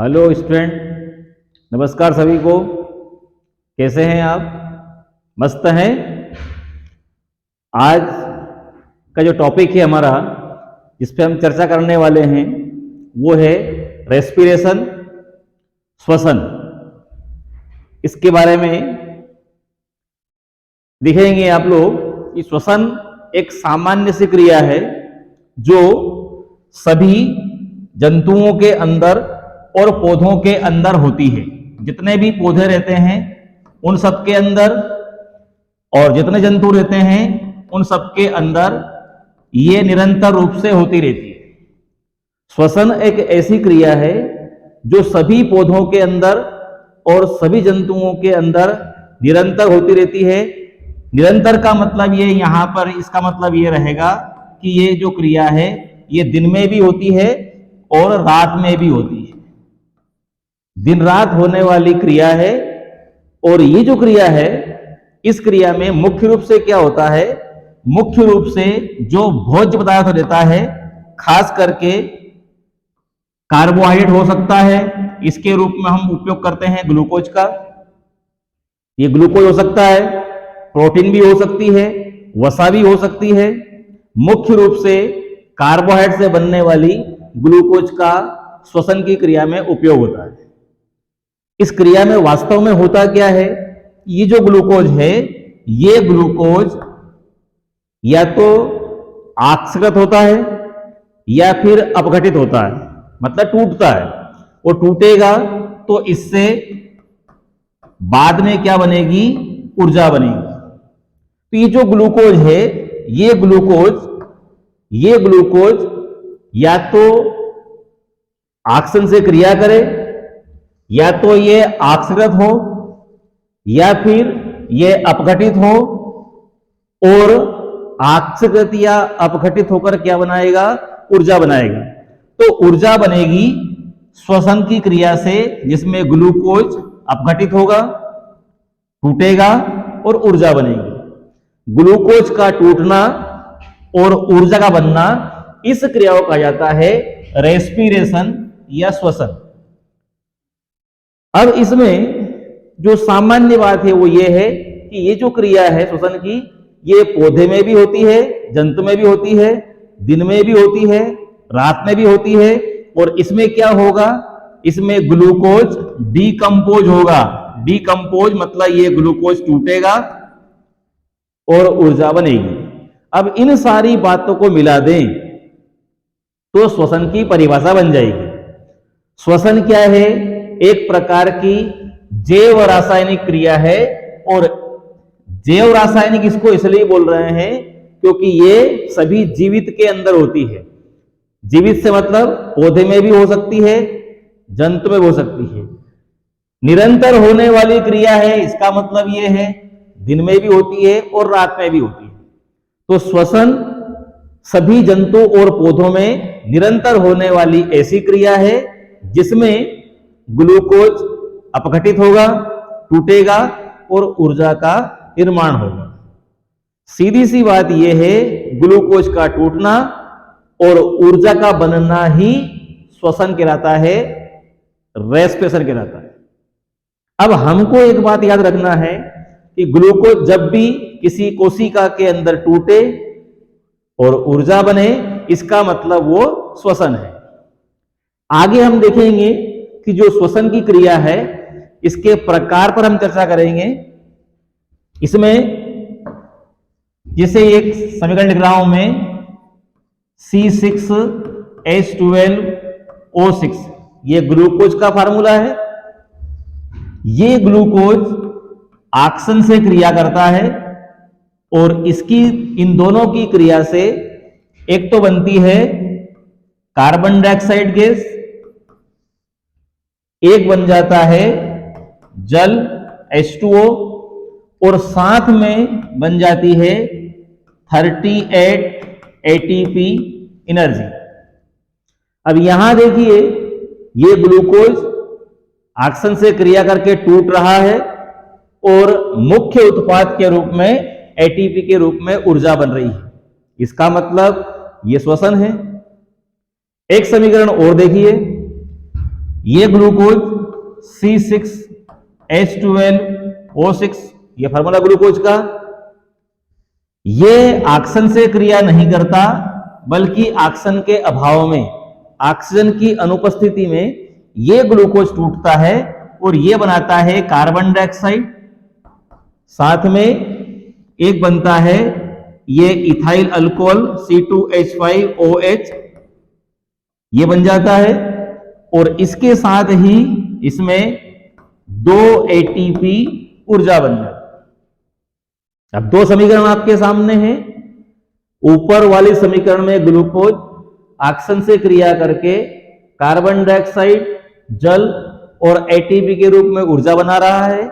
Hello student, नमस्कार सभी को। कैसे हैं आप? मस्त हैं? आज का जो टॉपिक है हमारा, जिस पे हम चर्चा करने वाले हैं, वो है रेस्पिरेशन, श्वसन। इसके बारे में देखेंगे आप लोग कि श्वसन एक सामान्य सी क्रिया है जो सभी जंतुओं के अंदर और पौधों के अंदर होती है। जितने भी पौधे रहते हैं उन सब के अंदर, और जितने जंतु रहते हैं उन सब के अंदर ये निरंतर रूप से होती रहती है। श्वसन एक ऐसी क्रिया है जो सभी पौधों के अंदर और सभी जंतुओं के अंदर निरंतर होती रहती है। निरंतर का मतलब ये, यहां पर इसका मतलब ये रहेगा कि ये जो क्रिया है ये दिन में भी होती है और रात में भी होती है। दिन रात होने वाली क्रिया है। और ये जो क्रिया है, इस क्रिया में मुख्य रूप से क्या होता है? मुख्य रूप से जो भोज्य पदार्थ रहता है, खास करके कार्बोहाइड्रेट हो सकता है, इसके रूप में हम उपयोग करते हैं ग्लूकोज का। ये ग्लूकोज हो सकता है, प्रोटीन भी हो सकती है, वसा भी हो सकती है। मुख्य रूप से कार्बोहाइड्रेट से बनने वाली ग्लूकोज का श्वसन की क्रिया में उपयोग होता है। इस क्रिया में वास्तव में होता क्या है? ये जो ग्लूकोज है, ये ग्लूकोज या तो ऑक्सीकृत होता है या फिर अपघटित होता है, मतलब टूटता है। वो टूटेगा तो इससे बाद में क्या बनेगी? ऊर्जा बनेगी। तो ये जो ग्लूकोज है, ये ग्लूकोज या तो ऑक्सीजन से क्रिया करे, या तो ये ऑक्सीकृत हो, या फिर ये अपघटित हो। और ऑक्सीकृत या अपघटित होकर क्या बनाएगा? ऊर्जा बनाएगा। तो ऊर्जा बनेगी श्वसन की क्रिया से, जिसमें ग्लूकोज अपघटित होगा, टूटेगा और ऊर्जा बनेगी। ग्लूकोज का टूटना और ऊर्जा का बनना, इस क्रिया को कहा जाता है रेस्पिरेशन या श्वसन। अब इसमें जो सामान्य बात है वो ये है कि ये जो क्रिया है श्वसन की, ये पौधे में भी होती है, जंतु में भी होती है, दिन में भी होती है, रात में भी होती है। और इसमें क्या होगा? इसमें ग्लूकोज डीकंपोज होगा। डीकंपोज मतलब ये ग्लूकोज टूटेगा और ऊर्जा बनेगी। अब इन सारी बातों को मिला दें तो श्वसन की परिभाषा बन जाएगी। श्वसन क्या है? एक प्रकार की जैव रासायनिक क्रिया है। और जैव रासायनिक इसको इसलिए बोल रहे हैं क्योंकि ये सभी जीवित के अंदर होती है। जीवित से मतलब पौधे में भी हो सकती है, जंतु में भी हो सकती है। निरंतर होने वाली क्रिया है, इसका मतलब ये है दिन में भी होती है और रात में भी होती है। तो श्वसन सभी जंतु और पौधों में निरंतर होने वाली ऐसी क्रिया है जिसमें ग्लूकोज अपघटित होगा, टूटेगा और ऊर्जा का निर्माण होगा। सीधी सी बात यह है, ग्लूकोज का टूटना और ऊर्जा का बनना ही श्वसन कहलाता है, रेस्पिरेशन कहलाता है। अब हमको एक बात याद रखना है कि ग्लूकोज जब भी किसी कोशिका के अंदर टूटे और ऊर्जा बने, इसका मतलब वो श्वसन है। आगे हम देखेंगे कि जो श्वसन की क्रिया है, इसके प्रकार पर हम चर्चा करेंगे। इसमें जैसे एक समीकरण लिख रहा हूं मैं, C6H12O6, ये ग्लूकोज का फार्मूला है। ये ग्लूकोज ऑक्सीजन से क्रिया करता है और इसकी, इन दोनों की क्रिया से एक तो बनती है कार्बन डाइऑक्साइड गैस, एक बन जाता है जल H2O, और साथ में बन जाती है 38 ATP एनर्जी। अब यहां देखिए, ये ग्लूकोज ऑक्सीजन से क्रिया करके टूट रहा है और मुख्य उत्पाद के रूप में एटीपी के रूप में ऊर्जा बन रही है। इसका मतलब यह श्वसन है। एक समीकरण और देखिए, ये ग्लूकोज C6H12O6, ये फार्मूला ग्लूकोज का, ये ऑक्सीजन से क्रिया नहीं करता, बल्कि ऑक्सीजन के अभाव में, ऑक्सीजन की अनुपस्थिति में ये ग्लूकोज टूटता है और ये बनाता है कार्बन डाइऑक्साइड। साथ में एक बनता है ये इथाइल अल्कोहल C2H5OH, ये बन जाता है, और इसके साथ ही इसमें 2 ATP ऊर्जा बन जाती है। अब दो समीकरण आपके सामने हैं। ऊपर वाले समीकरण में ग्लूकोज ऑक्सीजन से क्रिया करके कार्बन डाइऑक्साइड, जल और एटीपी के रूप में ऊर्जा बना रहा है।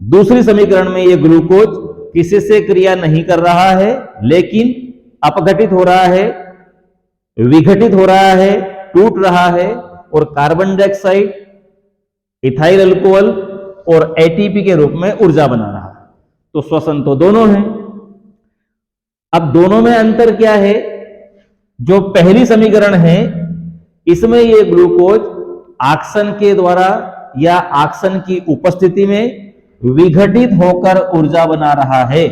दूसरी समीकरण में यह ग्लूकोज किसी से क्रिया नहीं कर रहा है, लेकिन अपघटित हो रहा है, विघटित हो रहा है, टूट रहा है, और कार्बन डाइऑक्साइड, इथाइल अल्कोहल और एटीपी के रूप में ऊर्जा बना रहा है। तो श्वसन तो दोनों हैं। अब दोनों में अंतर क्या है? जो पहली समीकरण है, इसमें यह ग्लूकोज ऑक्सीजन के द्वारा या ऑक्सीजन की उपस्थिति में विघटित होकर ऊर्जा बना रहा है।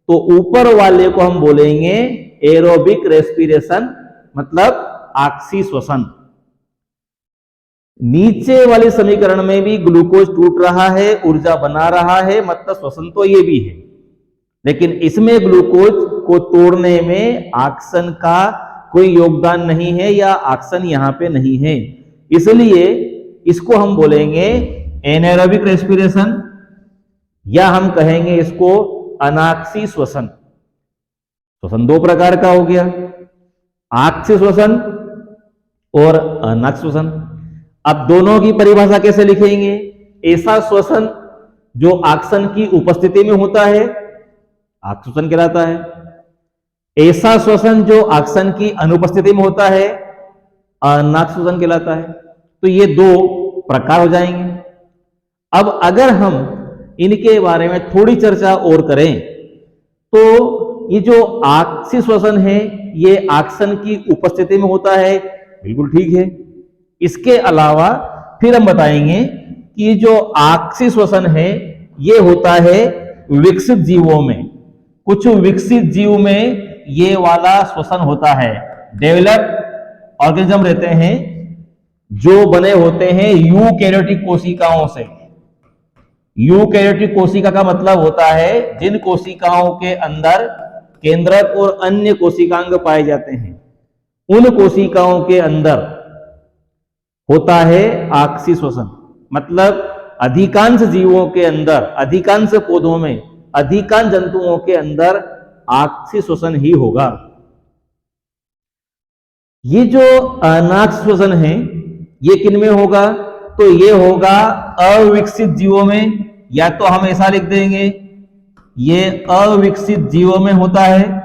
तो ऊपर वाले को हम बोलेंगे एरोबिक रेस्पिरेशन, मतलब ऑक्सी श्वसन। नीचे वाले समीकरण में भी ग्लूकोज टूट रहा है, ऊर्जा बना रहा है, मतलब श्वसन तो ये भी है, लेकिन इसमें ग्लूकोज को तोड़ने में ऑक्सीजन का कोई योगदान नहीं है या ऑक्सीजन यहां पे नहीं है, इसलिए इसको हम बोलेंगे एनारोबिक रेस्पिरेशन, या हम कहेंगे इसको अनाक्सी श्वसन। श्वसन दो प्रकार का हो गया, आक्सी श्वसन और अनाक्सी श्वसन। अब दोनों की परिभाषा कैसे लिखेंगे? ऐसा श्वसन जो ऑक्सीजन की उपस्थिति में होता है आक्सी श्वसन कहलाता है, ऐसा श्वसन जो ऑक्सीजन की अनुपस्थिति में होता है अनाक्सी श्वसन कहलाता है। तो ये दो प्रकार हो जाएंगे। अब अगर हम इनके बारे में थोड़ी चर्चा और करें तो ये जो ऑक्सी श्वसन है ये ऑक्सीजन की उपस्थिति में होता है, बिल्कुल ठीक है। इसके अलावा फिर हम बताएंगे कि जो ऑक्सी श्वसन है ये होता है विकसित जीवों में। कुछ विकसित जीव में ये वाला श्वसन होता है। डेवलप ऑर्गेनिज्म रहते हैं जो बने होते हैं यूकैरियोटिक कोशिकाओं से। यूकैरियोटिक कोशिका का मतलब होता है जिन कोशिकाओं के अंदर केंद्रक और अन्य कोशिकांग पाए जाते हैं, उन कोशिकाओं के अंदर होता है ऑक्सी श्वसन। मतलब अधिकांश जीवों के अंदर, अधिकांश पौधों में, अधिकांश जंतुओं के अंदर ऑक्सी श्वसन ही होगा। ये जो अनाक्सी श्वसन है ये किन में होगा? तो ये होगा अविकसित जीवों में, या तो हम ऐसा लिख देंगे ये अविकसित जीवों में होता है,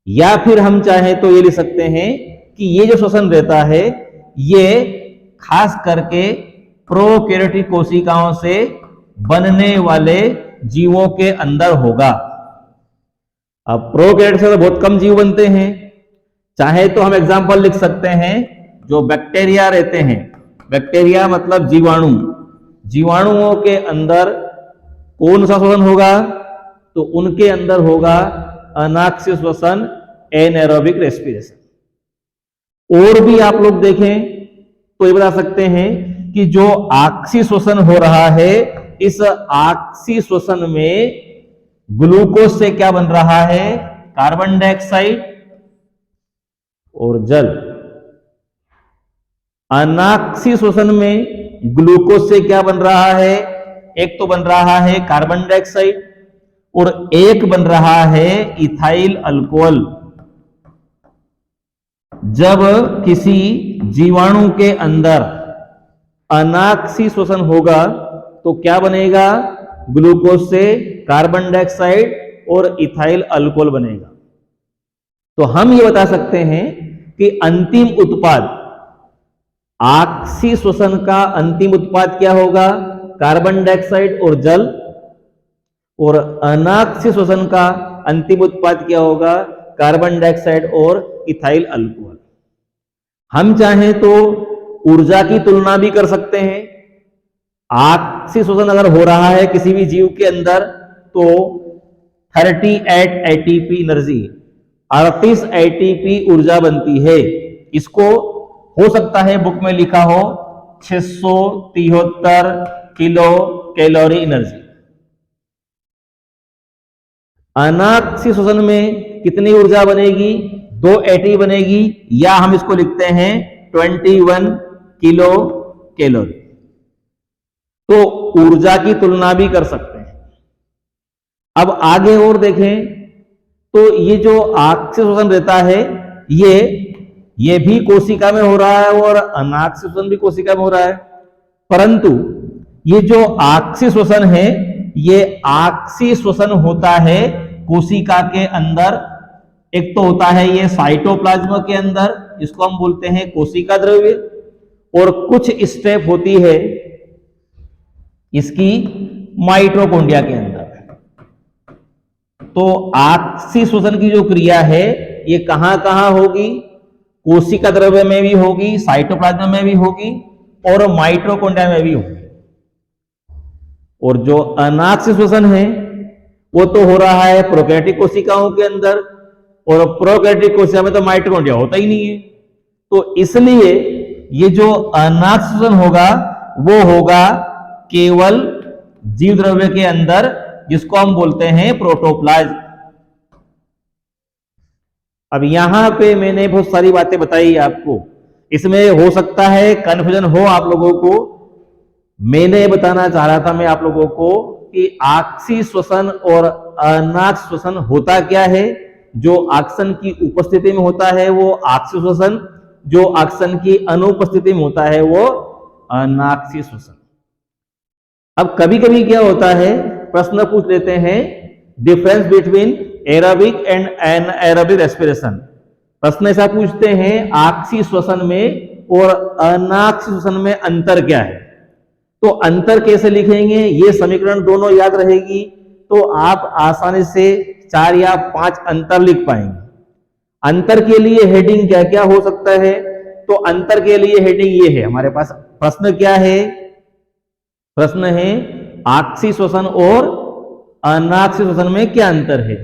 या फिर हम चाहें तो ये लिख सकते हैं कि ये जो श्वसन रहता है ये खास करके प्रोकैरियोटिक कोशिकाओं से बनने वाले जीवों के अंदर होगा। अब प्रोकैरियोट से तो बहुत कम जीव बनते हैं, चाहे तो हम एग्जांपल लिख सकते हैं जो बैक्टीरिया रहते हैं, बैक्टीरिया मतलब जीवाणु, जीवाणुओं के अंदर कौन सा श्वसन होगा? तो उनके अंदर होगा अनाक्सी श्वसन, एनारोबिक रेस्पिरेशन। और भी आप लोग देखें तो ये बता सकते हैं कि जो ऑक्सी श्वसन हो रहा है, इस ऑक्सी श्वसन में ग्लूकोज से क्या बन रहा है? कार्बन डाइऑक्साइड और जल। अनाक्सी श्वसन में ग्लूकोज से क्या बन रहा है? एक तो बन रहा है कार्बन डाइऑक्साइड और एक बन रहा है इथाइल अल्कोहल। जब किसी जीवाणु के अंदर अनाक्सी श्वसन होगा तो क्या बनेगा? ग्लूकोज से कार्बन डाइऑक्साइड और इथाइल अल्कोहल बनेगा। तो हम ये बता सकते हैं कि अंतिम उत्पाद ऑक्सी श्वसन का अंतिम उत्पाद क्या होगा? कार्बन डाइऑक्साइड और जल। और अनाक्सी श्वसन का अंतिम उत्पाद क्या होगा? कार्बन डाइऑक्साइड और इथाइल अल्कोहल। हम चाहें तो ऊर्जा की तुलना भी कर सकते हैं। आक्सीय श्वसन अगर हो रहा है किसी भी जीव के अंदर तो 38 एटीपी एनर्जी, 38 एटीपी ऊर्जा बनती है। इसको हो सकता है बुक में लिखा हो 673 किलो कैलोरी एनर्जी। अनाक्सीय श्वसन में कितनी ऊर्जा बनेगी? 2 एटी बनेगी, या हम इसको लिखते हैं 21 किलो कैलोरी। तो ऊर्जा की तुलना भी कर सकते हैं। अब आगे और देखें तो ये जो आक्सीय श्वसन रहता है ये भी कोशिका में हो रहा है और अनाक्सीय श्वसन भी कोशिका में हो रहा है, परंतु ये जो आक्सीय श्वसन है ये आक्सीय श्वसन होता है कोशिका के अंदर। एक तो होता है ये साइटोप्लाज्म के अंदर, जिसको हम बोलते हैं कोशिका द्रव्य, और कुछ स्टेप होती है इसकी माइटोकॉन्ड्रिया के अंदर। तो आक्सीय श्वसन की जो क्रिया है ये कहां कहां होगी? कोशिका द्रव्य में भी होगी, साइटोप्लाज्म में भी होगी और माइटोकॉन्ड्रिया में भी होगी। और जो अनाक्सीय श्वसन है वो तो हो रहा है प्रोकैरियोटिक कोशिकाओं के अंदर, और प्रोकैरियोटिक कोशिका में तो माइटोकॉन्ड्रिया होता ही नहीं है। तो इसलिए ये जो अनाक्सीय श्वसन होगा वो होगा केवल जीव द्रव्य के अंदर, जिसको हम बोलते हैं प्रोटोप्लाज्म। अब यहां पे मैंने बहुत सारी बातें बताई आपको, इसमें हो सकता है कंफ्यूजन हो आप लोगों को। मैंने बताना चाह रहा था मैं आप लोगों को कि आक्सीय श्वसन और अनाक्सीय श्वसन होता क्या है। जो ऑक्सीजन की उपस्थिति में होता है वो आक्सीय श्वसन, जो ऑक्सीजन की अनुपस्थिति में होता है वो अनाक्सीय श्वसन। अब कभी कभी क्या होता है, प्रश्न पूछ लेते हैं difference between aerobic and anaerobic respiration. प्रश्न ऐसा पूछते हैं आक्सीय श्वसन में और अनाक्सीय श्वसन में अंतर क्या है। तो अंतर कैसे लिखेंगे, ये समीकरण दोनों याद रहेगी तो आप आसानी से 4 या 5 अंतर लिख पाएंगे। अंतर के लिए हेडिंग क्या क्या हो सकता है? तो अंतर के लिए हेडिंग ये है हमारे पास। प्रश्न क्या है? प्रश्न है आक्सीय श्वसन और अनाक्सीय श्वसन में क्या अंतर है।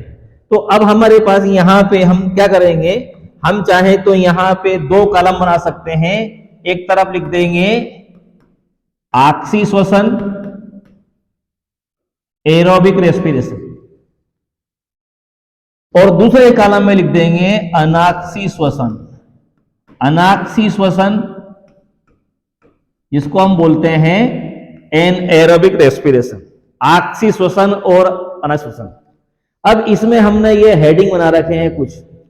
तो अब हमारे पास यहां पे हम क्या करेंगे, हम चाहे तो यहां पे 2 कॉलम बना सकते हैं। एक तरफ लिख देंगे आक्सीय श्वसन एरोबिक रेस्पिरेशन, और दूसरे कॉलम में लिख देंगे अनाक्सीय श्वसन। अनाक्सीय श्वसन जिसको हम बोलते हैं एनाएरोबिक रेस्पिरेशन, आक्सीय श्वसन और अनाक्सीय श्वसन। अब इसमें हमने ये हेडिंग बना रखे हैं,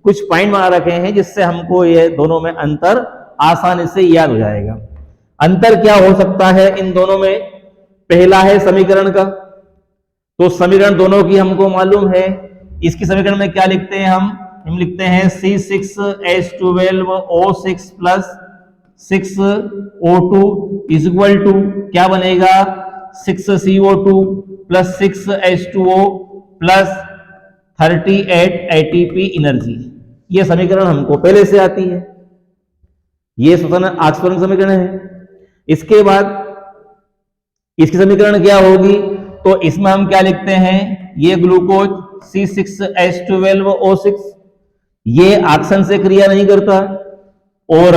कुछ पॉइंट बना रखे हैं जिससे हमको ये दोनों में अंतर आसानी से याद हो जाएगा। अंतर क्या हो सकता है इन दोनों में? पहला है समीकरण का, तो समीकरण दोनों की हमको मालूम है। इसकी समीकरण में क्या लिखते हैं हम लिखते हैं C6H12O6 plus 6O2 is equal to क्या बनेगा, 6CO2 plus 6H2O plus 38 ATP energy. ये समीकरण हमको पहले से आती है, ये श्वसन आक्सीय समीकरण है। इसके बाद इसकी समीकरण क्या होगी, तो इसमें हम क्या लिखते हैं, ये ग्लूकोज C6H12O6 ये ऑक्सीजन से क्रिया नहीं करता और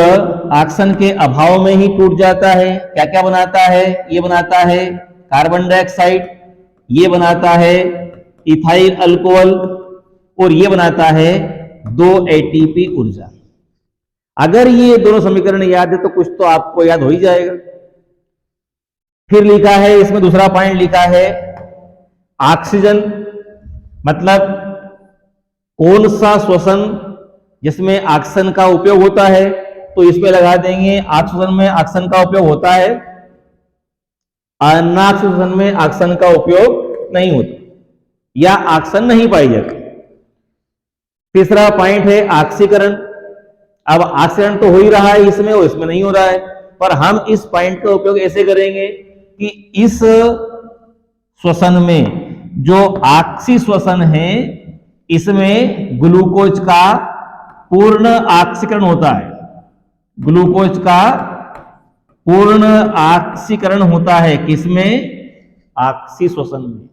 ऑक्सीजन के अभाव में ही टूट जाता है। क्या क्या बनाता है, ये बनाता है कार्बन डाइऑक्साइड, ये बनाता है इथाइल अल्कोहल और ये बनाता है 2 ATP ऊर्जा। अगर ये दोनों समीकरण याद है तो कुछ तो आपको याद हो ही जाएगा। फिर लिखा है इसमें दूसरा पॉइंट लिखा है ऑक्सीजन, मतलब कौन सा श्वसन जिसमें ऑक्सीजन का उपयोग होता है, तो इसमें लगा देंगे ऑक्सीजन में ऑक्सीजन का उपयोग होता है, अनाक्सीय श्वसन में ऑक्सीजन का उपयोग नहीं होता या ऑक्सीजन नहीं पाई जाती। तीसरा पॉइंट है ऑक्सीकरण। अब ऑक्सीकरण तो हो ही रहा है इसमें और इसमें नहीं हो रहा है, पर हम इस पॉइंट का उपयोग ऐसे करेंगे कि इस श्वसन में जो ऑक्सीय श्वसन है इसमें ग्लूकोज का पूर्ण ऑक्सीकरण होता है। ग्लूकोज का पूर्ण ऑक्सीकरण होता है किसमें? ऑक्सी श्वसन में।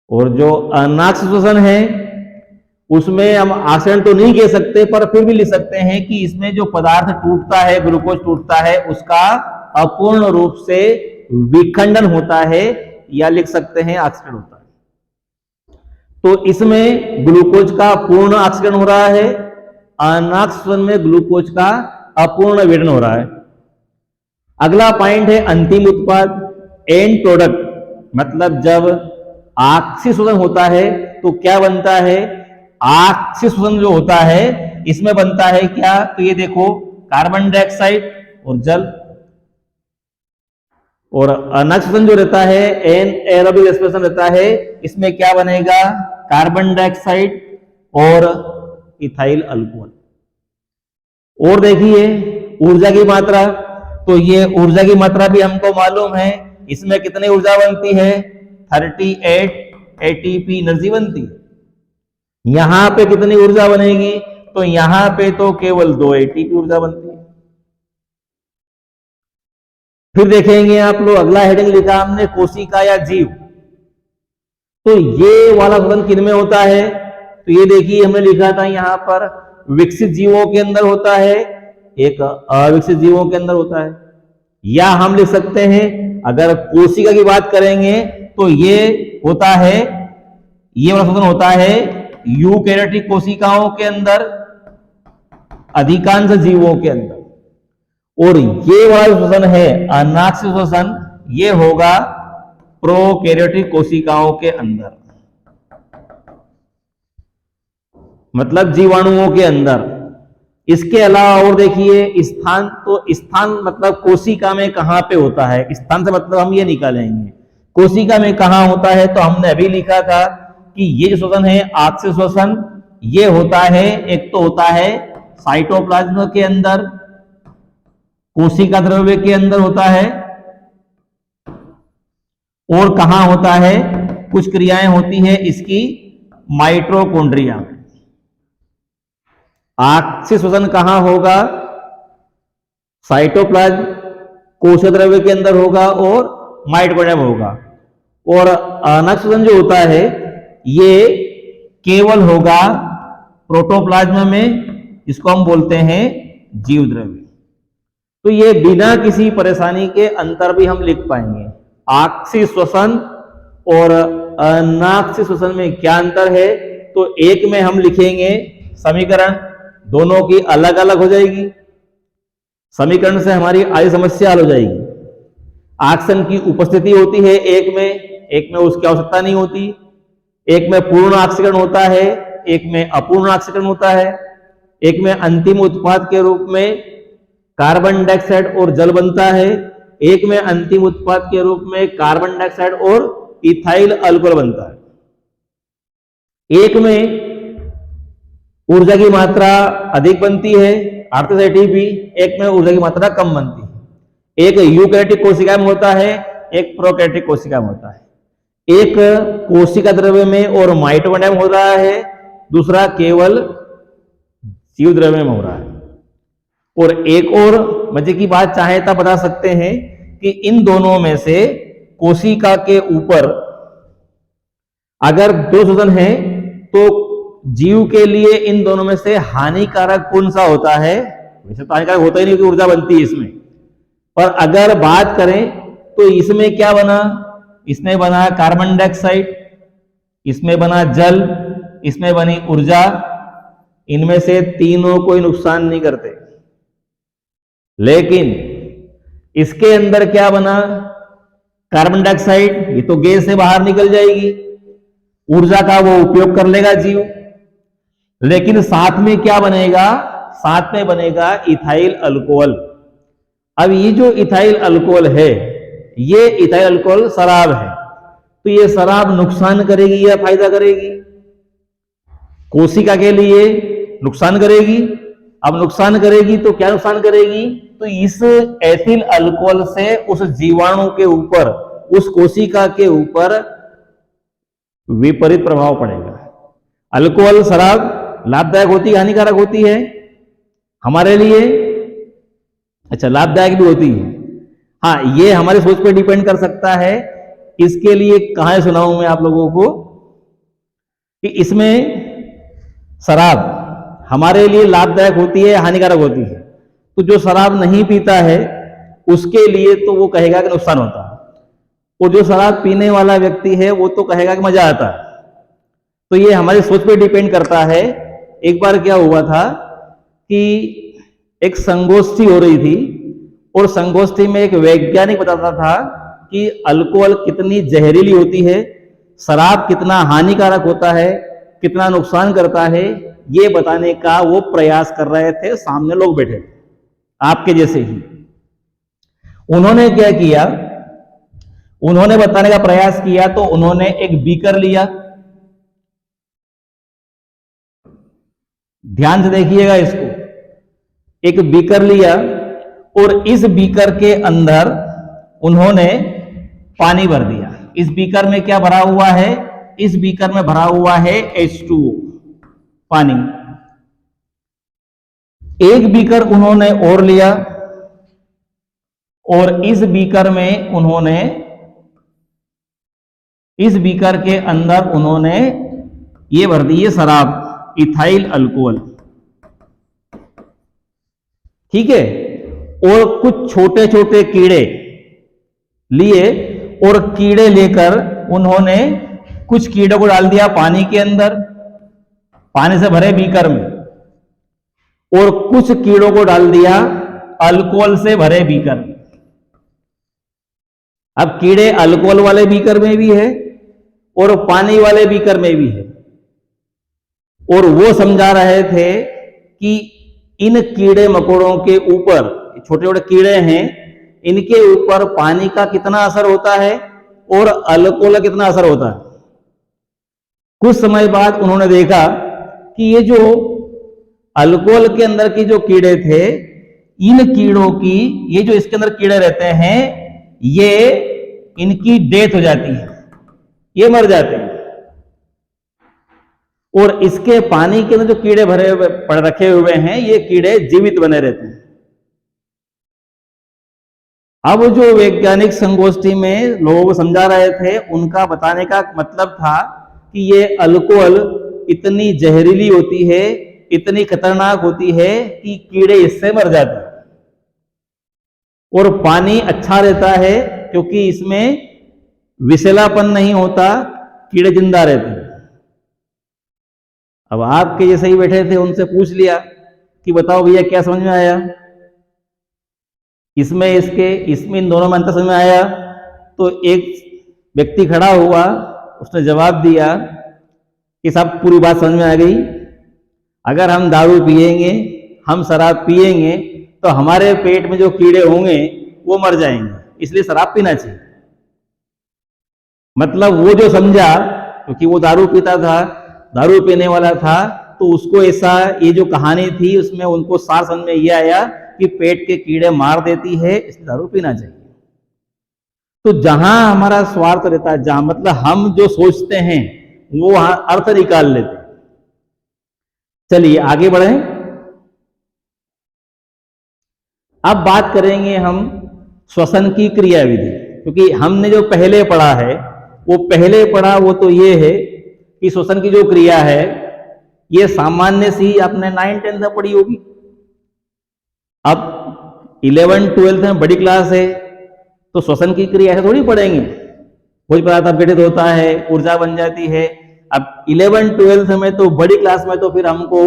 और जो अनाक्सी श्वसन है उसमें हम ऑक्सीकरण तो नहीं कह सकते, पर फिर भी लिख सकते हैं कि इसमें जो पदार्थ टूटता है, ग्लूकोज टूटता है, उसका अपूर्ण रूप से विखंडन होता है, या लिख सकते हैं ऑक्सीकरण होता है। तो इसमें ग्लूकोज का पूर्ण ऑक्सीकरण हो रहा है, अनाक्सी श्वसन में ग्लूकोज का अपूर्ण विघटन हो रहा है। अगला पॉइंट है अंतिम उत्पाद, एंड प्रोडक्ट। मतलब जब ऑक्सी श्वसन होता है तो क्या बनता है? ऑक्सी श्वसन जो होता है इसमें बनता है क्या? तो ये देखो, कार्बन डाइऑक्साइड और जल। और अनाक्सी श्वसन जो रहता है, एनारोबिक रेस्पिरेशन रहता है, इसमें क्या बनेगा? कार्बन डाइऑक्साइड और इथाइल अल्कोहल। और देखिए ऊर्जा की मात्रा, तो ये ऊर्जा की मात्रा भी हमको मालूम है, इसमें कितनी ऊर्जा बनती है? 38 एटीपी एनर्जी बनती है। यहां पे कितनी ऊर्जा बनेगी? तो यहां पे तो केवल 2 एटीपी ऊर्जा बनती है। फिर देखेंगे आप लोग, अगला हेडिंग लिखा हमने कोशिका या जीव। तो ये वाला श्वसन किन में होता है? तो ये देखिए हमने लिखा था यहां पर, विकसित जीवों के अंदर होता है, एक अविकसित जीवों के अंदर होता है। या हम लिख सकते हैं, अगर कोशिका की बात करेंगे तो ये होता है, ये वाला श्वसन होता है यूकैरियोटिक कोशिकाओं के अंदर, अधिकांश जीवों के अंदर। और ये वाला श्वसन है अनाक्सी श्वसन, ये होगा प्रोकैरियोटिक कोशिकाओं के अंदर, मतलब जीवाणुओं के अंदर। इसके अलावा और देखिए स्थान, तो स्थान मतलब कोशिका में कहां पे होता है, स्थान से मतलब हम ये निकालेंगे कोशिका में कहां होता है। तो हमने अभी लिखा था कि ये जो श्वसन है ऑक्सी श्वसन, ये होता है, एक तो होता है साइटोप्लाज्म के अंदर, कोशिका द्रव्य के अंदर होता है, और कहां होता है? कुछ क्रियाएं होती है इसकी माइटोकॉन्ड्रिया में। ऑक्सी श्वसन कहां होगा? साइटोप्लाज्म, कोशिका द्रव्य के अंदर होगा और माइटोकॉन्ड्रिया में होगा। और अनाक्सी श्वसन जो होता है ये केवल होगा प्रोटोप्लाज्म में, जिसको हम बोलते हैं जीव द्रव्य। तो ये बिना किसी परेशानी के अंतर भी हम लिख पाएंगे। ऑक्सी श्वसन और अनाक्सी श्वसन में क्या अंतर है? तो एक में हम लिखेंगे समीकरण, दोनों की अलग अलग हो जाएगी। समीकरण से हमारी आधी समस्या हल हो जाएगी। ऑक्सीजन की उपस्थिति होती है एक में उसकी आवश्यकता नहीं होती। एक में पूर्ण ऑक्सीकरण होता है, एक में अपूर्ण ऑक्सीकरण होता है। एक में अंतिम उत्पाद के रूप में कार्बन डाइऑक्साइड और जल बनता है, एक में अंतिम उत्पाद के रूप में कार्बन डाइऑक्साइड और इथाइल अल्कोहल बनता है। एक में ऊर्जा की मात्रा अधिक बनती है 38 एटीपी, एक में ऊर्जा की मात्रा कम बनती है। एक यूकैरियोटिक कोशिका में होता है, एक प्रोकैरियोटिक कोशिका में होता है। एक कोशिका द्रव्य में और माइटोकॉन्ड्रिया में हो रहा है, दूसरा केवल जीव द्रव्य में हो रहा है। और एक और मजे की बात चाहे तो बता सकते हैं कि इन दोनों में से कोशिका के ऊपर अगर 2 श्वसन है तो जीव के लिए इन दोनों में से हानिकारक कौन सा होता है? वैसे तो हानिकारक होता ही नहीं, ऊर्जा बनती है इसमें। पर अगर बात करें तो इसमें क्या बना? इसमें बना कार्बन डाइऑक्साइड, इसमें बना जल, इसमें बनी ऊर्जा। इनमें से तीनों कोई नुकसान नहीं करते। लेकिन इसके अंदर क्या बना? कार्बन डाइऑक्साइड, ये तो गैस से बाहर निकल जाएगी, ऊर्जा का वो उपयोग कर लेगा जीव। लेकिन साथ में क्या बनेगा? साथ में बनेगा इथाइल अल्कोहल। अब ये जो इथाइल अल्कोहल है, ये इथाइल अल्कोहल शराब है। तो ये शराब नुकसान करेगी या फायदा करेगी? कोशिका के लिए नुकसान करेगी। अब नुकसान करेगी तो क्या नुकसान करेगी? तो इस एथिल अल्कोहल से उस जीवाणु के ऊपर, उस कोशिका के ऊपर विपरीत प्रभाव पड़ेगा। अल्कोहल शराब लाभदायक होती है, हानिकारक होती है हमारे लिए? अच्छा, लाभदायक भी होती है। हाँ, ये हमारी सोच पे डिपेंड कर सकता है। इसके लिए कहां सुनाऊं मैं आप लोगों को कि इसमें शराब हमारे लिए लाभदायक होती है, हानिकारक होती है। तो जो शराब नहीं पीता है उसके लिए तो वो कहेगा कि नुकसान होता है, और जो शराब पीने वाला व्यक्ति है वो तो कहेगा कि मजा आता है। तो ये हमारी सोच पे डिपेंड करता है। एक बार क्या हुआ था कि एक संगोष्ठी हो रही थी, और संगोष्ठी में एक वैज्ञानिक बताता था कि अल्कोहल कितनी जहरीली होती है, शराब कितना हानिकारक होता है, कितना नुकसान करता है, ये बताने का वो प्रयास कर रहे थे। सामने लोग बैठे थे आपके जैसे ही। उन्होंने क्या किया, उन्होंने बताने का प्रयास किया तो उन्होंने एक बीकर लिया। ध्यान से देखिएगा इसको। एक बीकर लिया और इस बीकर के अंदर उन्होंने पानी भर दिया। इस बीकर में क्या भरा हुआ है? इस बीकर में भरा हुआ है H2O, पानी। एक बीकर उन्होंने और लिया और इस बीकर में उन्होंने, इस बीकर के अंदर उन्होंने ये भर दी है शराब, इथाइल अल्कोहल। ठीक है। और कुछ छोटे छोटे कीड़े लिए और कीड़े लेकर उन्होंने कुछ कीड़ों को डाल दिया पानी के अंदर, पानी से भरे बीकर में, और कुछ कीड़ों को डाल दिया अल्कोहल से भरे बीकर में। अब कीड़े अल्कोहल वाले बीकर में भी है और पानी वाले बीकर में भी है, और वो समझा रहे थे कि इन कीड़े मकोड़ों के ऊपर, छोटे छोटे कीड़े हैं, इनके ऊपर पानी का कितना असर होता है और अल्कोहल का कितना असर होता है। कुछ समय बाद उन्होंने देखा कि ये जो अल्कोहल के अंदर के जो कीड़े थे, इन कीड़ों की, ये जो इसके अंदर कीड़े रहते हैं, ये इनकी डेथ हो जाती है, ये मर जाते हैं, और इसके पानी के अंदर जो कीड़े भरे हुए पड़ रखे हुए हैं, ये कीड़े जीवित बने रहते हैं। अब जो वैज्ञानिक संगोष्ठी में लोगों को समझा रहे थे, उनका बताने का मतलब था कि ये अल्कोहल इतनी जहरीली होती है, इतनी खतरनाक होती है कि कीड़े इससे मर जाते हैं, और पानी अच्छा रहता है क्योंकि इसमें विषैलापन नहीं होता, कीड़े जिंदा रहते हैं। अब आपके जैसे ही बैठे थे, उनसे पूछ लिया कि बताओ भैया क्या समझ में आया इसमें, इसमें इन दोनों में अंतर समझ में आया? तो एक व्यक्ति खड़ा हुआ, उसने जवाब दिया कि साहब पूरी बात समझ में आ गई। अगर हम दारू पिएंगे, हम शराब पिएंगे, तो हमारे पेट में जो कीड़े होंगे वो मर जाएंगे, इसलिए शराब पीना चाहिए। मतलब वो जो समझा, क्योंकि वो दारू पीता था, दारू पीने वाला था, तो उसको ऐसा, ये जो कहानी थी उसमें उनको सार समझ में ये आया कि पेट के कीड़े मार देती है, इसलिए दारू पीना चाहिए। तो जहां हमारा स्वार्थ रहता है, जहां मतलब हम जो सोचते हैं वो वहां अर्थ निकाल लेते हैं। चलिए आगे बढ़ें। अब बात करेंगे हम श्वसन की क्रियाविधि, क्योंकि हमने जो पहले पढ़ा है, वो पहले पढ़ा वो तो ये है कि श्वसन की जो क्रिया है ये सामान्य सी आपने 9-10 में पढ़ी होगी। अब 11-12 में बड़ी क्लास है, तो श्वसन की क्रिया है थोड़ी पढ़ेंगे। भोज पदार्थ अपघटित होता है, ऊर्जा बन जाती है। अब 11-12 में तो बड़ी क्लास में तो फिर हमको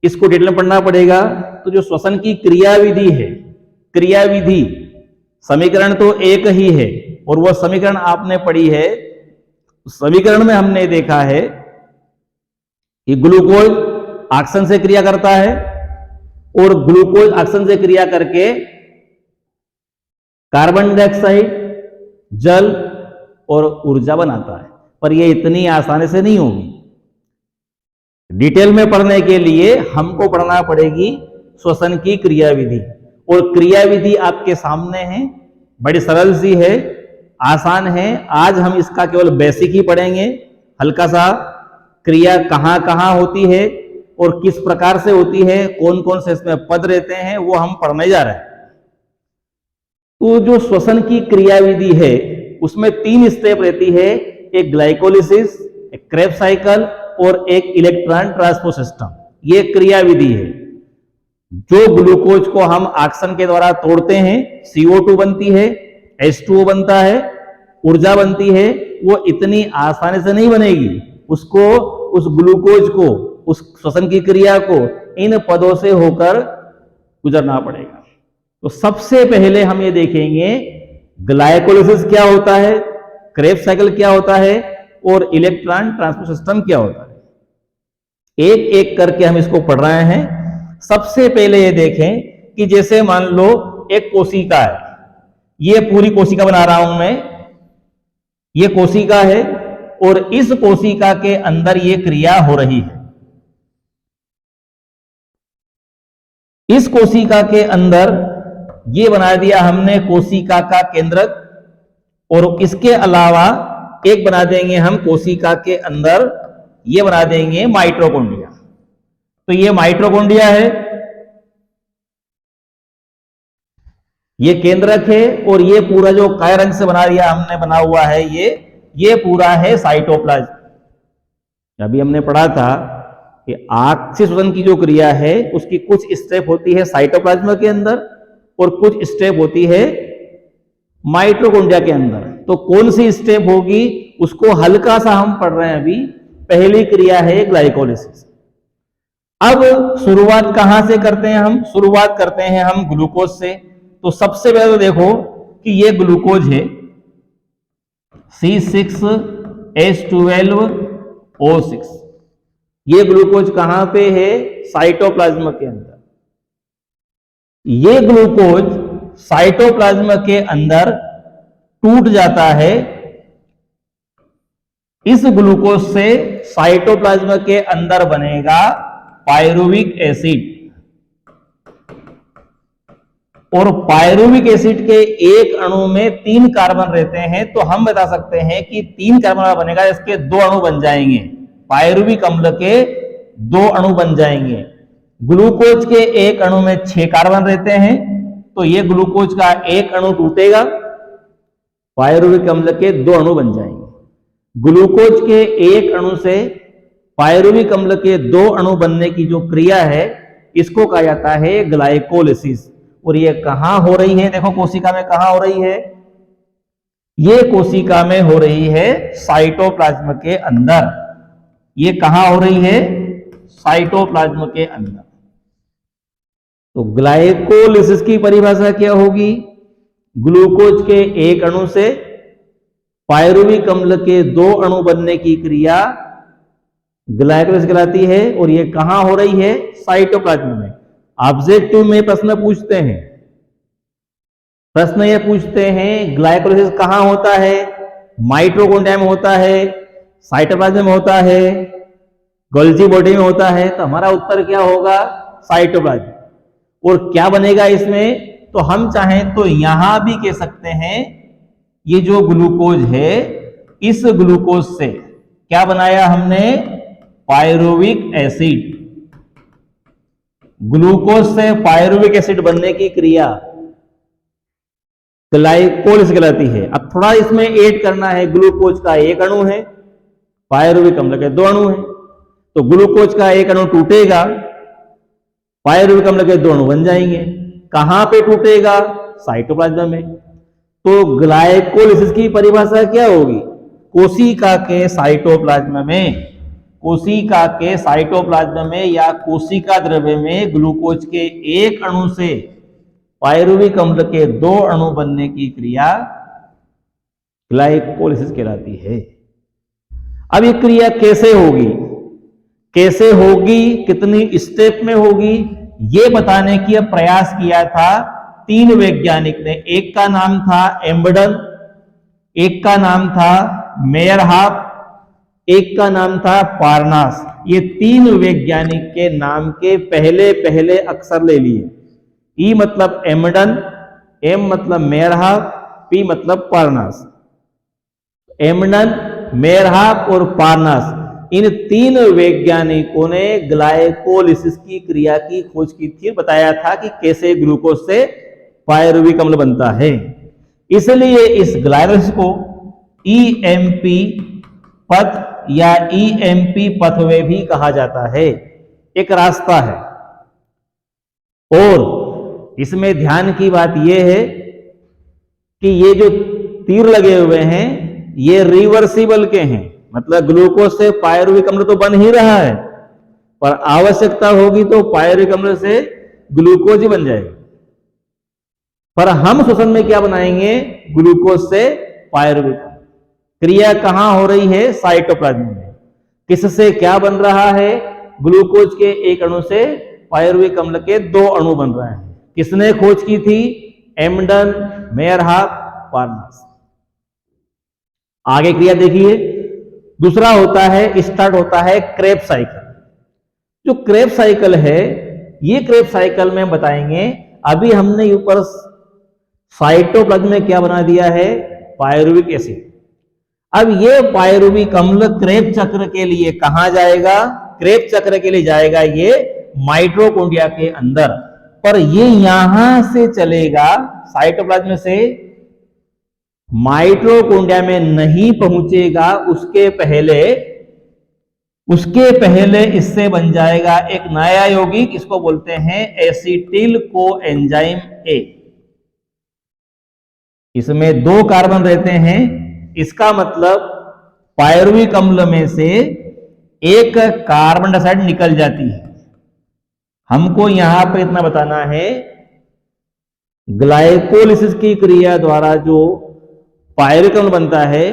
इसको डिटेल में पढ़ना पड़ेगा। तो जो श्वसन की क्रियाविधि है, क्रियाविधि समीकरण तो एक ही है, और वो समीकरण आपने पढ़ी है। समीकरण में हमने देखा है कि ग्लूकोज ऑक्सीजन से क्रिया करता है, और ग्लूकोज ऑक्सीजन से क्रिया करके कार्बन डाइऑक्साइड, जल और ऊर्जा बनाता है। पर यह इतनी आसानी से नहीं होगी। डिटेल में पढ़ने के लिए हमको पढ़ना पड़ेगी श्वसन की क्रियाविधि, और क्रियाविधि आपके सामने है, बड़ी सरल सी है, आसान है। आज हम इसका केवल बेसिक ही पढ़ेंगे, हल्का सा। क्रिया कहां कहां होती है और किस प्रकार से होती है, कौन कौन से इसमें पद रहते हैं, वो हम पढ़ने जा रहे हैं। तो जो श्वसन की क्रियाविधि है उसमें 3 स्टेप रहती है, एक ग्लाइकोलिसिस, एक क्रेब्स साइकिल और एक इलेक्ट्रॉन ट्रांसपोर्ट सिस्टम। ये क्रियाविधि है। जो ग्लूकोज को हम ऑक्सीजन के द्वारा तोड़ते हैं, CO2 बनती है, H2O बनता है, ऊर्जा बनती है, वो इतनी आसानी से नहीं बनेगी। उसको, उस ग्लूकोज को, उस श्वसन की क्रिया को इन पदों से होकर गुजरना पड़ेगा। तो सबसे पहले हम ये देखेंगे ग्लाइकोलिसिस क्या होता है, क्रेब्स साइकिल क्या होता है और इलेक्ट्रॉन ट्रांसपोर्ट सिस्टम क्या होता है। एक एक करके हम इसको पढ़ रहे हैं। सबसे पहले ये देखें कि जैसे मान लो एक कोशिका है, ये पूरी कोशिका बना रहा हूं मैं, ये कोशिका है और इस कोशिका के अंदर ये क्रिया हो रही है। इस कोशिका के अंदर ये बना दिया हमने कोशिका का केंद्रक, और इसके अलावा एक बना देंगे हम कोशिका के अंदर, ये बना देंगे माइटोकॉन्ड्रिया। तो ये माइटोकॉन्ड्रिया है, ये केंद्रक है, और ये पूरा जो काले रंग से बना दिया हमने, बना हुआ है ये पूरा है साइटोप्लाज्म। अभी हमने पढ़ा था कि आंख श्वसन की जो क्रिया है उसकी कुछ स्टेप होती है साइटोप्लाज्म के अंदर और कुछ स्टेप होती है माइटोकॉन्ड्रिया के अंदर। तो कौन सी स्टेप होगी उसको हल्का सा हम पढ़ रहे हैं अभी। पहली क्रिया है ग्लाइकोलिसिस। अब शुरुआत कहां से करते हैं हम? शुरुआत करते हैं हम ग्लूकोज से। तो सबसे पहले तो देखो कि ये ग्लूकोज है C6H12O6। ये ग्लूकोज कहां पे है? साइटोप्लाज्म के अंदर। ये ग्लूकोज साइटोप्लाज्म के अंदर टूट जाता है। इस ग्लूकोज से साइटोप्लाज्म के अंदर बनेगा पायरुविक एसिड, और पायरुविक एसिड के एक अणु में 3 कार्बन रहते हैं। तो हम बता सकते हैं कि 3 कार्बन वाला बनेगा, इसके 2 अणु बन जाएंगे। पायरुविक अम्ल के 2 अणु बन जाएंगे। ग्लूकोज के एक अणु में 6 कार्बन रहते हैं, तो ये ग्लूकोज का एक अणु टूटेगा, पायरुविक अम्ल के 2 अणु बन जाएंगे। ग्लूकोज के एक अणु से पायरुविक अम्ल के 2 अणु बनने की जो क्रिया है इसको कहा जाता है ग्लाइकोलिसिस। और ये कहां हो रही है? देखो कोशिका में कहां हो रही है? ये कोशिका में हो रही है साइटोप्लाज्म के अंदर। ये कहां हो रही है? साइटोप्लाज्म के अंदर। तो ग्लाइकोलिसिस की परिभाषा क्या होगी? ग्लूकोज के एक अणु से पायरुविक अम्ल के 2 अणु बनने की क्रिया ग्लाइकोलिसिस कहलाती है। और ये कहां हो रही है? साइटोप्लाज्म में। ऑब्जेक्टिव में प्रश्न पूछते हैं, प्रश्न ये पूछते हैं ग्लाइकोलिसिस कहां होता है? माइटोकॉन्ड्रिया में होता है, साइटोप्लाज्म में होता है, गोल्जी बॉडी में होता है। तो हमारा उत्तर क्या होगा? साइटोप्लाज्म। और क्या बनेगा इसमें? तो हम चाहें तो यहां भी कह सकते हैं ये जो ग्लूकोज है, इस ग्लूकोज से क्या बनाया हमने? Pyruvic acid. ग्लूकोज से पायरुविक एसिड बनने की क्रिया ग्लाइकोलिसिस कहलाती है। अब थोड़ा इसमें ऐड करना है, ग्लूकोज का एक अणु है, पायरुविक अम्ल के 2 अणु हैं। तो ग्लूकोज का एक अणु टूटेगा, पायरुविक अम्ल के 2 अणु बन जाएंगे। कहां पे टूटेगा? साइटोप्लाज्म में। तो ग्लाइकोलिसिस की परिभाषा क्या होगी? कोशिका के साइटोप्लाज्म में, कोशिका के साइटोप्लाज्म में या कोशिका द्रव्य में ग्लूकोज के एक अणु से पायरुविक अम्ल के 2 अणु बनने की क्रिया ग्लाइकोलिसिस कहलाती है। अब ये क्रिया कैसे होगी? कैसे होगी, कितनी स्टेप में होगी, ये बताने की प्रयास किया था 3 वैज्ञानिक ने। एक का नाम था एम्बडन, एक का नाम था मेयरहाफ, एक का नाम था पार्नास। ये 3 वैज्ञानिक के नाम के पहले पहले अक्षर ले लिए। ई मतलब एम्बडन, एम मतलब मेयरहाफ, पी मतलब पार्नास। एम्बडन, मेयरहाफ और पार्नास, इन 3 वैज्ञानिकों ने ग्लाइकोलिसिस की क्रिया की खोज की थी। बताया था कि कैसे ग्लूकोज से पायरुविक अम्ल बनता है। इसलिए इस ग्लाइकोलाइसिस को ईएमपी पथ या ईएमपी पथवे भी कहा जाता है, एक रास्ता है। और इसमें ध्यान की बात यह है कि ये जो तीर लगे हुए हैं ये रिवर्सिबल के हैं, मतलब ग्लूकोज से पायरुविक अम्ल तो बन ही रहा है, पर आवश्यकता होगी तो पायरुविक अम्ल से ग्लूकोज ही बन जाएगा। पर हम श्वसन में क्या बनाएंगे? ग्लूकोज से पायरुविक अम्ल। क्रिया कहां हो रही है? साइटोप्लाज्म में। किससे क्या बन रहा है? ग्लूकोज के एक अणु से पायरुविक अम्ल के 2 अणु बन रहे हैं। किसने खोज की थी? एम्डन, मेयरहाफ, पार्नास। आगे क्रिया देखिए। दूसरा होता है, स्टार्ट होता है क्रेब्स साइकिल। जो क्रेब्स साइकिल है, ये क्रेब्स साइकिल में बताएंगे। अभी हमने ऊपर साइटोप्लाज्म में क्या बना दिया है? Pyruvic acid. अब ये पायरुविक अम्ल क्रेब्स चक्र के लिए कहां जाएगा? क्रेब्स चक्र के लिए जाएगा ये माइटोकॉन्ड्रिया के अंदर, पर ये यहां से चलेगा साइटोप्लाज्म से माइटोकॉन्ड्रिया में नहीं पहुंचेगा। उसके पहले इससे बन जाएगा एक नया यौगिक, इसको बोलते हैं एसिटिल कोएंजाइम ए। इसमें 2 कार्बन रहते हैं, इसका मतलब पायरुविक अम्ल में से एक कार्बन डाइऑक्साइड निकल जाती है। हमको यहां पर इतना बताना है, ग्लाइकोलिसिस की क्रिया द्वारा जो पायरुविक अम्ल बनता है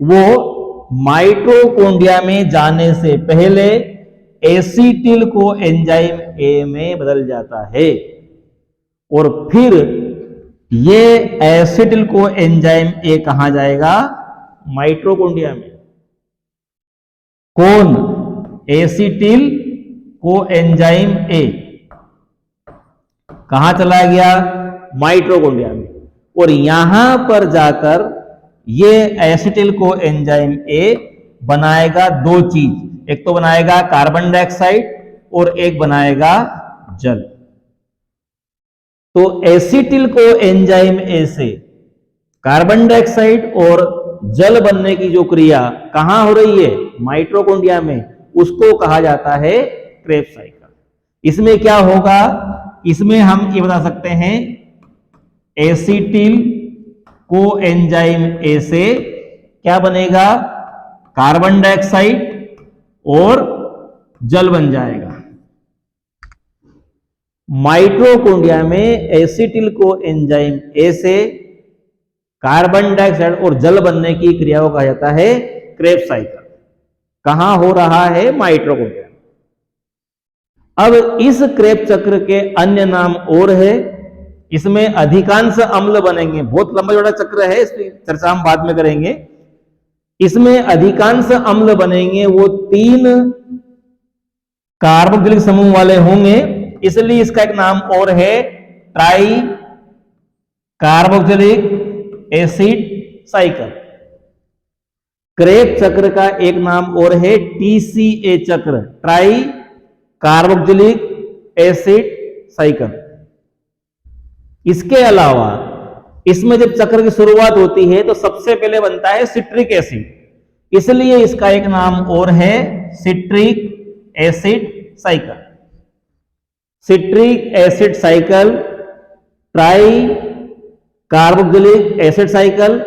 वो माइटोकॉन्ड्रिया में जाने से पहले एसिटिल कोएंजाइम ए में बदल जाता है, और फिर ये एसिटिल कोएंजाइम ए कहां जाएगा? माइटोकॉन्ड्रिया में। कौन? एसिटिल कोएंजाइम ए कहां चला गया? माइटोकॉन्ड्रिया में। और यहां पर जाकर ये एसिटिल कोएंजाइम ए बनाएगा 2 चीज, एक तो बनाएगा कार्बन डाइऑक्साइड और एक बनाएगा जल। तो एसिटिल कोएंजाइम ए से कार्बन डाइऑक्साइड और जल बनने की जो क्रिया कहां हो रही है? माइटोकॉन्ड्रिया में। उसको कहा जाता है क्रेब्स साइकिल। इसमें क्या होगा? इसमें हम ये बता सकते हैं, एसिटिल कोएंजाइम ए से क्या बनेगा? कार्बन डाइऑक्साइड और जल बन जाएगा। माइटोकॉन्ड्रिया में एसिटिल कोएंजाइम ए से कार्बन डाइऑक्साइड और जल बनने की क्रिया को कहा जाता है क्रेब्स साइकिल। कहां हो रहा है? माइटोकॉन्ड्रिया। अब इस क्रेब्स चक्र के अन्य नाम और है। इसमें अधिकांश अम्ल बनेंगे, बहुत लंबा चौड़ा चक्र है, इसकी चर्चा हम बाद में करेंगे। इसमें अधिकांश अम्ल बनेंगे वो 3 कार्बोक्सिलिक समूह वाले होंगे, इसलिए इसका एक नाम और है try carboxylic acid cycle. Krebs चक्र का एक नाम और है टीसीए चक्र, ट्राई कार्बोक्सिलिक एसिड साइकिल। इसके अलावा इसमें जब चक्र की शुरुआत होती है तो सबसे पहले बनता है सिट्रिक एसिड, इसलिए इसका एक नाम और है citric acid cycle. Citric acid cycle, try carboxylic acid cycle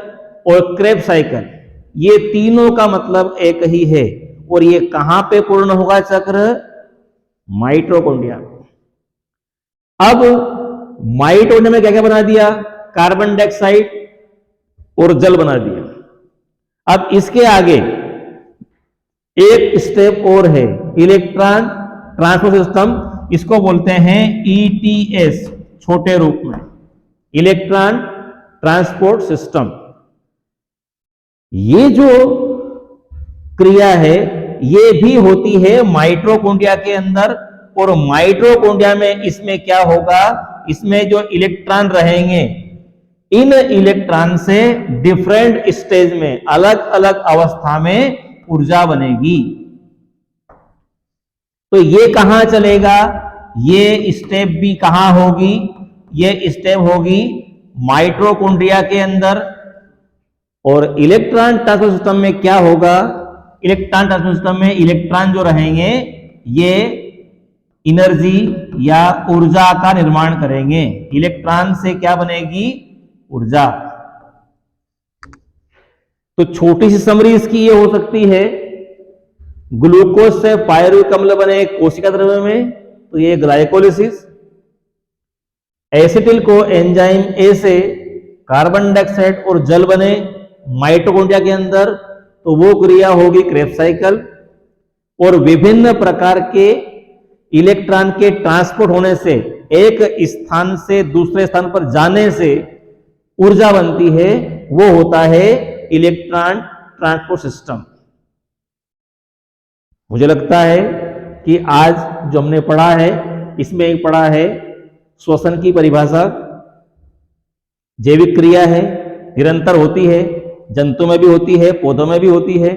और क्रेब्स साइकिल, ये तीनों का मतलब एक ही है। और ये कहां पे पूर्ण होगा चक्र? माइटोकॉन्ड्रिया। अब माइटोकॉन्ड्रिया में क्या क्या बना दिया? कार्बन डाइऑक्साइड और जल बना दिया। अब इसके आगे एक स्टेप और है, इलेक्ट्रॉन ट्रांसपोर्ट सिस्टम, इसको बोलते हैं ईटीएस छोटे रूप में, इलेक्ट्रॉन ट्रांसपोर्ट सिस्टम। ये जो क्रिया है ये भी होती है माइटोकॉन्ड्रिया के अंदर। और माइटोकॉन्ड्रिया में इसमें क्या होगा? इसमें जो इलेक्ट्रॉन रहेंगे, इन इलेक्ट्रॉन से डिफरेंट स्टेज में, अलग अलग अवस्था में ऊर्जा बनेगी। तो ये कहां चलेगा? ये स्टेप भी कहां होगी? ये स्टेप होगी माइटोकॉन्ड्रिया के अंदर। और इलेक्ट्रॉन ट्रांसपोर्ट सिस्टम में क्या होगा, इलेक्ट्रॉन ट्रांसपोर्ट सिस्टम में इलेक्ट्रॉन जो रहेंगे ये एनर्जी या ऊर्जा का निर्माण करेंगे। इलेक्ट्रॉन से क्या बनेगी, ऊर्जा। तो छोटी सी समरी इसकी ये हो सकती है, ग्लूकोज से पायरुविक अम्ल बने कोशिका द्रव्य में, तो ये ग्लाइकोलिसिस। एसिटिल को एंजाइम ए से कार्बन डाइऑक्साइड और जल बने माइटोकॉन्ड्रिया के अंदर, तो वो क्रिया होगी क्रेब्स साइकिल। और विभिन्न प्रकार के इलेक्ट्रॉन के ट्रांसपोर्ट होने से, एक स्थान से दूसरे स्थान पर जाने से ऊर्जा बनती है, वो होता है इलेक्ट्रॉन ट्रांसपोर्ट सिस्टम। मुझे लगता है कि आज जो हमने पढ़ा है इसमें एक पढ़ा है श्वसन की परिभाषा। जैविक क्रिया है, निरंतर होती है, जंतु में भी होती है, पौधों में भी होती है,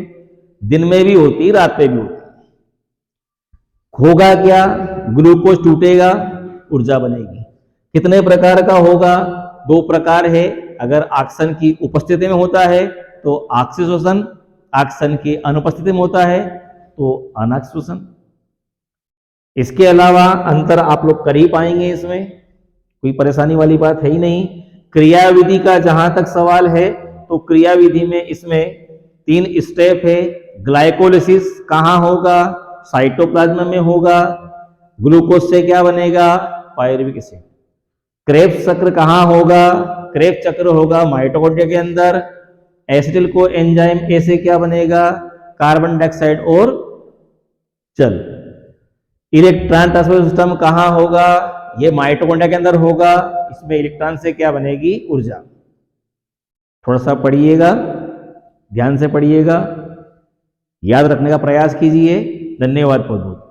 दिन में भी होती है, रात में भी होती है। होगा क्या, ग्लूकोज टूटेगा, ऊर्जा बनेगी। कितने प्रकार का होगा, 2 प्रकार है। अगर ऑक्सीजन की उपस्थिति में होता है तो ऑक्सीशोषण, ऑक्सीजन की अनुपस्थिति में होता है तो अनॉक्सीशोषण। इसके अलावा अंतर आप लोग कर ही पाएंगे, इसमें कोई परेशानी वाली बात है ही नहीं। क्रियाविधि का जहां तक सवाल है तो क्रियाविधि में इसमें 3 स्टेप है। ग्लाइकोलिसिस कहां होगा, साइटोप्लाज्म में होगा। ग्लूकोज से क्या बनेगा, पायरुविक एसिड। क्रेब्स चक्र कहां होगा, क्रेब्स चक्र होगा माइटोकॉन्ड्रिया के अंदर। एसिटिल को एंजाइम ए से क्या बनेगा, कार्बन डाइऑक्साइड और जल। इलेक्ट्रॉन ट्रांसपोर्ट सिस्टम कहां होगा, ये माइटोकॉन्ड्रिया के अंदर होगा। इसमें इलेक्ट्रॉन से क्या बनेगी, ऊर्जा। थोड़ा सा पढ़िएगा, ध्यान से पढ़िएगा, याद रखने का प्रयास कीजिए। धन्यवाद बहुत बहुत।